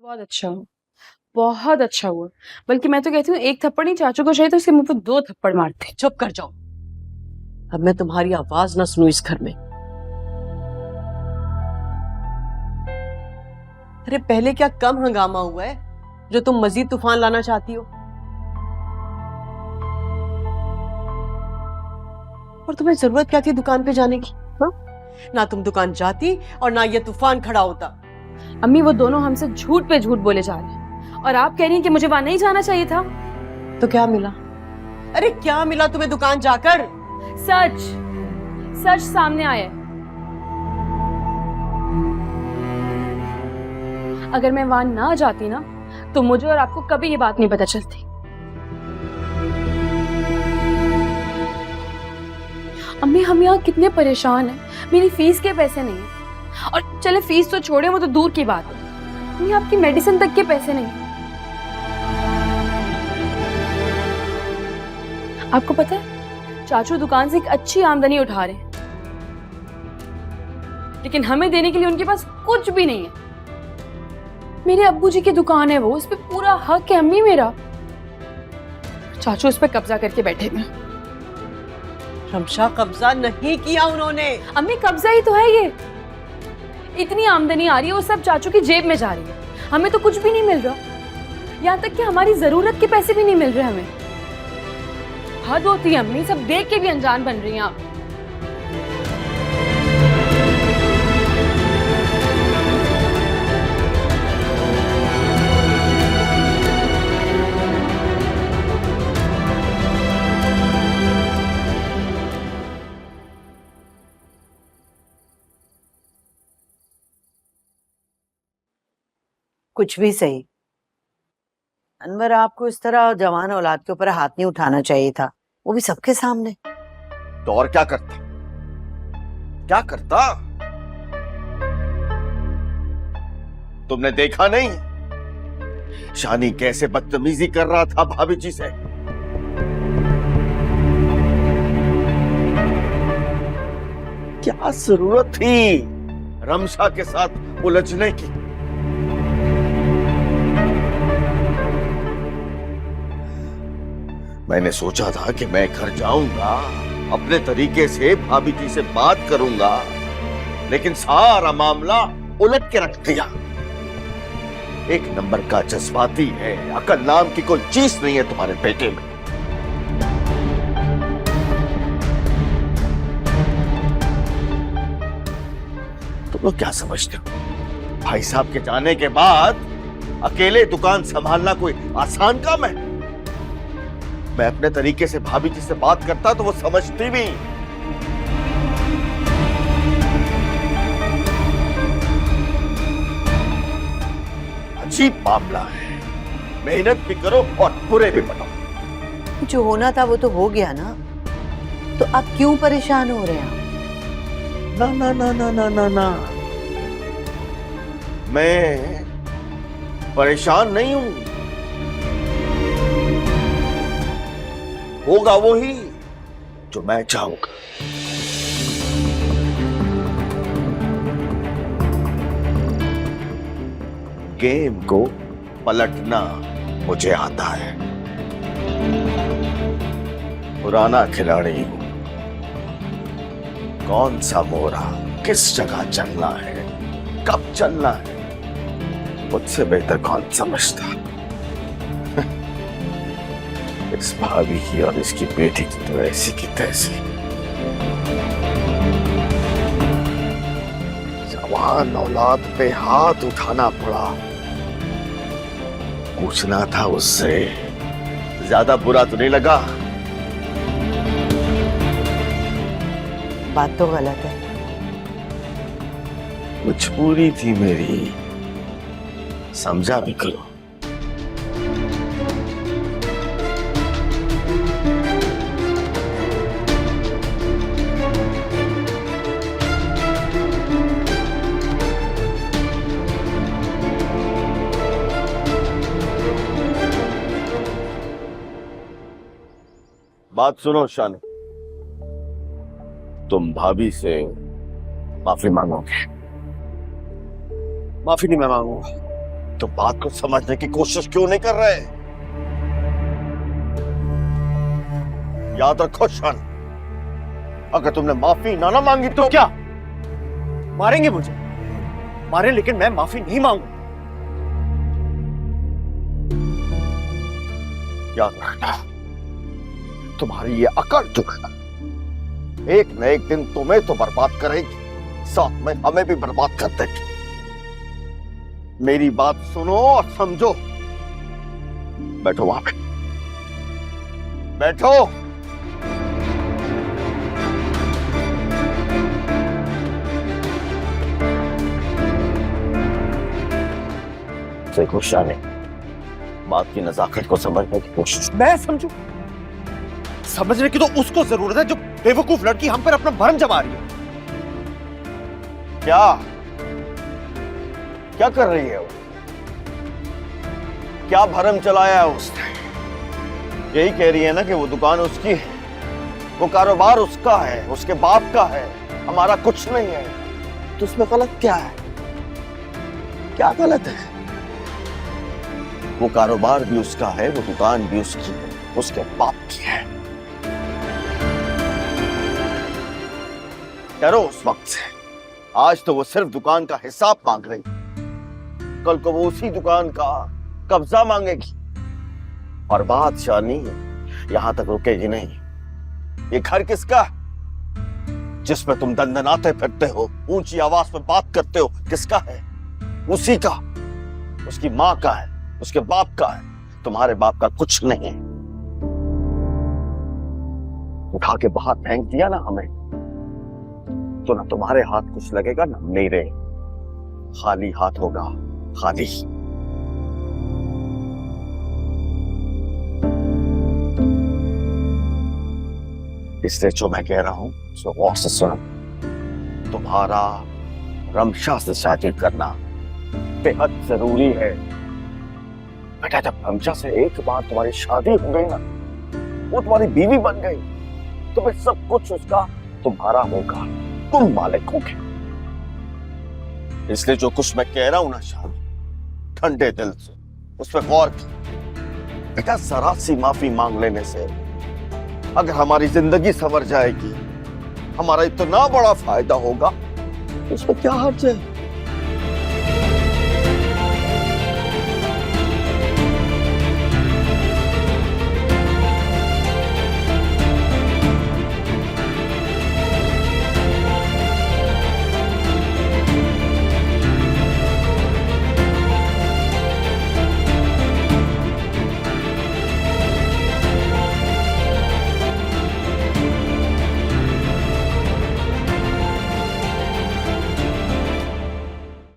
बहुत अच्छा हुआ, बहुत अच्छा हुआ। बल्कि मैं तो कहती हूँ एक थप्पड़ नहीं चाचू को चाहिए तो उसके मुंह पे 2 थप्पड़ मारते। चुप कर जाओ, अब मैं तुम्हारी आवाज ना सुनूं इस घर में। अरे पहले क्या कम हंगामा हुआ है जो तुम मजीद तूफान लाना चाहती हो? और तुम्हें जरूरत क्या थी दुकान पे जाने की? हाँ? ना तुम दुकान जाती और ना ये तूफान खड़ा होता। अम्मी वो दोनों हमसे झूठ पे झूठ बोले जा रहे हैं और आप कह रही हैं कि मुझे वहां नहीं जाना चाहिए था। तो क्या मिला? अरे क्या मिला तुम्हें दुकान जाकर? सच सच सामने आया। अगर मैं वहां ना जाती ना तो मुझे और आपको कभी ये बात नहीं पता चलती। अम्मी हम यहाँ कितने परेशान हैं, मेरी फीस के पैसे नहीं है। और चले फीस तो छोड़े, वो तो दूर की बात है, अम्मी आपकी मेडिसिन तक के पैसे नहीं है। आपको पता है चाचू दुकान से एक अच्छी आमदनी उठा रहे हैं, लेकिन हमें देने के लिए उनके पास कुछ भी नहीं है। मेरे अब्बू जी की दुकान है, वो उस पे पूरा हक है अम्मी मेरा। चाचू उस पे कब्जा करके बैठे हुए। रमशा कब्जा नहीं किया उन्होंने। अम्मी कब्जा ही तो है ये। इतनी आमदनी आ रही है वो सब चाचू की जेब में जा रही है, हमें तो कुछ भी नहीं मिल रहा। यहाँ तक कि हमारी जरूरत के पैसे भी नहीं मिल रहे हमें। हद होती है अम्मी, सब देख के भी अनजान बन रही हैं आप। कुछ भी सही, अनवर आपको इस तरह जवान औलाद के ऊपर हाथ नहीं उठाना चाहिए था, वो भी सबके सामने। तो और क्या करता, क्या करता? तुमने देखा नहीं शानी कैसे बदतमीजी कर रहा था भाभी जी से? क्या जरूरत थी रमशा के साथ उलझने की? मैंने सोचा था कि मैं घर जाऊंगा, अपने तरीके से भाभी जी से बात करूंगा, लेकिन सारा मामला उलट के रख दिया। एक नंबर का जज्बाती है, अकल नाम की कोई चीज नहीं है तुम्हारे बेटे में। तुम लोग क्या समझते हो भाई साहब के जाने के बाद अकेले दुकान संभालना कोई आसान काम है? मैं अपने तरीके से भाभी जी से बात करता तो वो समझती भी। अजीब मामला है, मेहनत भी करो और बुरे भी बनो। जो होना था वो तो हो गया ना, तो आप क्यों परेशान हो रहे हैं? ना ना ना ना ना ना ना, मैं परेशान नहीं हूं। होगा वही जो मैं चाहूंगा। गेम को पलटना मुझे आता है, पुराना खिलाड़ी हूं। कौन सा मोरा किस जगह चलना है, कब चलना है, मुझसे बेहतर कौन समझता। इस भाभी की और इसकी बेटी की तो ऐसी की तैसी। जवान औलाद पे हाथ उठाना पड़ा, पूछना था उससे। ज्यादा बुरा तो नहीं लगा? बात तो गलत है। मजबूरी थी मेरी, समझा भी करो। बात सुनो शानी, तुम भाभी से माफी मांगोगे? माफी नहीं मैं मांगूंगा, तो बात को समझने की कोशिश क्यों नहीं कर रहे? याद रखो शन, अगर तुमने माफी ना मांगी तो क्या मारेंगे मुझे? मारे, लेकिन मैं माफी नहीं मांगू। याद रखना, तुम्हारी ये अकड़ जो है ना, एक न एक दिन तुम्हें तो बर्बाद करेगी, साथ में हमें भी बर्बाद कर देगी। मेरी बात सुनो और समझो। बैठो वहां पे, बैठो। देखो शाने, बात की नजाकत को समझने की कोशिश। मैं समझू? समझने की तो उसको जरूरत है जो बेवकूफ लड़की हम पर अपना भरम जमा रही है। क्या क्या कर रही है वो? क्या भरम चलाया है उसने? यही कह रही है ना कि वो दुकान उसकी है, वो कारोबार उसका है, उसके बाप का है, हमारा कुछ नहीं है। तो उसमें गलत क्या है? क्या गलत है? वो कारोबार भी उसका है, वो दुकान भी उसकी है, उसके बाप की है। डरो उस वक्त से। आज तो वो सिर्फ दुकान का हिसाब मांग रही, कल को वो उसी दुकान का कब्जा मांगेगी। और बात शानी यहां तक रुकेगी नहीं। ये घर किसका है जिसमें तुम दंदनाते फिरते हो, ऊंची आवाज में बात करते हो? किसका है? उसी का, उसकी माँ का है, उसके बाप का है। तुम्हारे बाप का कुछ नहीं। उठा के बाहर फेंक दिया ना हमें, तो ना तुम्हारे हाथ कुछ लगेगा ना मेरे। खाली हाथ होगा, खाली। इसलिए जो मैं कह रहा हूं सो गौर से सुनो। तुम्हारा रमशा से शादी करना बेहद जरूरी है। बेटा, जब रमशा से एक बार तुम्हारी शादी हो गई ना, वो तुम्हारी बीवी बन गई, तो फिर सब कुछ उसका तुम्हारा होगा, तुम मालिक होगे। इसलिए जो कुछ मैं कह रहा हूं ना शान, ठंडे दिल से उस पर गौर कर। बेटा, जरा सी माफी मांग लेने से अगर हमारी जिंदगी संवर जाएगी, हमारा इतना बड़ा फायदा होगा, उसमें क्या हर्ज है?